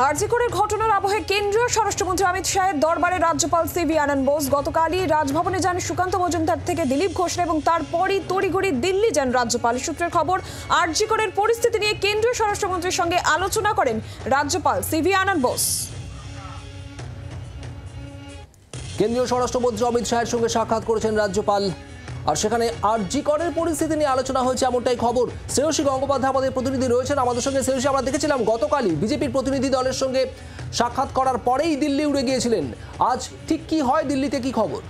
আরজিকরের ঘটনার আবহে কেন্দ্রীয় স্বরাষ্ট্রমন্ত্রী অমিত শাহের দরবারে রাজ্যপাল সিভি আনন্দ বোস গতকালই রাজভবনে যান সুকান্ত মজুমদার থেকে দিলীপ ঘোষ এবং তারপরই তড়িঘড়ি দিল্লি যান রাজ্যপাল। সূত্রের খবর, আরজিকরের পরিস্থিতি নিয়ে কেন্দ্রীয় স্বরাষ্ট্রমন্ত্রীর সঙ্গে আলোচনা করেন রাজ্যপাল সিভি আনন্দ বোস। কেন্দ্রীয় স্বরাষ্ট্রমন্ত্রী অমিত শাহের সঙ্গে সাক্ষাৎ করেছেন রাজ্যপাল, আর সেখানে আরজিকরের পরিস্থিতি নিয়ে আলোচনা হয়েছে এমনটাই খবর। শ্রেয়সী গঙ্গোপাধ্যায় আমাদের প্রতিনিধি রয়েছেন আমাদের সঙ্গে। শ্রেয়সী, আমরা দেখেছিলাম গতকালই বিজেপির প্রতিনিধি দলের সঙ্গে সাক্ষাৎ করার পরেই দিল্লি উড়ে গিয়েছিলেন। আজ ঠিক কি হয়, দিল্লিতে কি খবর?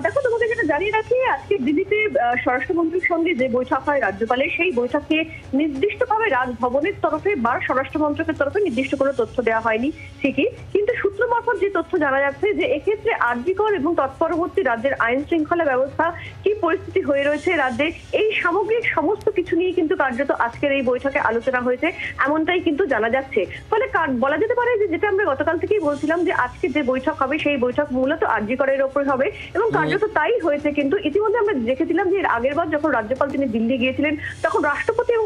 দেখো, তোমাদের যেটা জানিয়ে রাখি, আজকে দিল্লিতে স্বরাষ্ট্রমন্ত্রীর সঙ্গে যে বৈঠক হয় রাজ্যপালের, সেই বৈঠকে নির্দিষ্টভাবে রাজভবনের তরফে বা স্বরাষ্ট্র মন্ত্রকের তরফে নির্দিষ্ট কোনো তথ্য দেওয়া হয়নি ঠিকই, কিন্তু সূত্র মারফত যে তথ্য জানা যাচ্ছে যে এক্ষেত্রে আরজিকর এবং তৎপরবর্তী রাজ্যের আইন শৃঙ্খলা ব্যবস্থা কি পরিস্থিতি হয়ে রয়েছে রাজ্যে, এই সামগ্রিক সমস্ত কিছু নিয়ে কিন্তু কার্যত আজকের এই বৈঠকে আলোচনা হয়েছে, এমনটাই কিন্তু জানা যাচ্ছে। ফলে বলা যেতে পারে যে যেটা আমরা গতকাল থেকেই বলছিলাম যে আজকে যে বৈঠক হবে সেই বৈঠক মূলত আরজিকরের ওপর হবে এবং কার্যত তাই হয়েছে। কিন্তু ইতিমধ্যে আমরা দেখেছিলাম যে এর আগের বার যখন রাজ্যপাল তিনি দিল্লি গিয়েছিলেন তখন রাষ্ট্রপতি এবং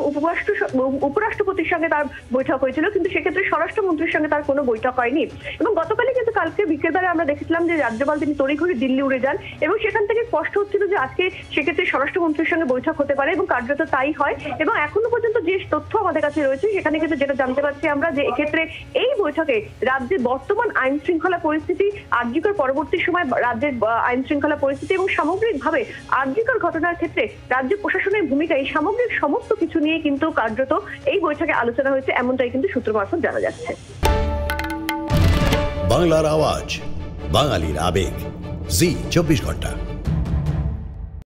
উপরাষ্ট্রপতির সঙ্গে তার বৈঠক হয়েছিল, কিন্তু সেক্ষেত্রে স্বরাষ্ট্রমন্ত্রীর সঙ্গে তার কোনো বৈঠক হয়নি। এবং গতকালই কিন্তু কালকে বিকেলবেলা আমরা দেখেছিলাম যে রাজ্যপাল তিনি তড়িঘড়ি দিল্লি উড়ে যান এবং সেখান থেকে স্পষ্ট হচ্ছিল যে আজকে সেক্ষেত্রে স্বরাষ্ট্রমন্ত্রীর সঙ্গে বৈঠক হতে পারে এবং কার্যত তাই হয়। এবং এখনো পর্যন্ত যে তথ্য আমাদের কাছে রয়েছে সেখানে কিন্তু যেটা জানতে পারছি আমরা যে এক্ষেত্রে এই বৈঠকে রাজ্যের বর্তমান আইন শৃঙ্খলা পরিস্থিতি, আরজিকর পরবর্তী সময় রাজ্যের আইন শৃঙ্খলা পরিস্থিতি এবং সামগ্রিকভাবে আরজিকর ঘটনার ক্ষেত্রে রাজ্য প্রশাসনের ভূমিকা, এই সামগ্রিক সমস্ত কিছু নিয়ে কিন্তু কার্যত এই বৈঠকে আলোচনা হয়েছে, এমনটাই কিন্তু সূত্র মারফত জানা যাচ্ছে। বাংলার আওয়াজ, বাঙালির আবেগ, জি 24 ঘন্টা।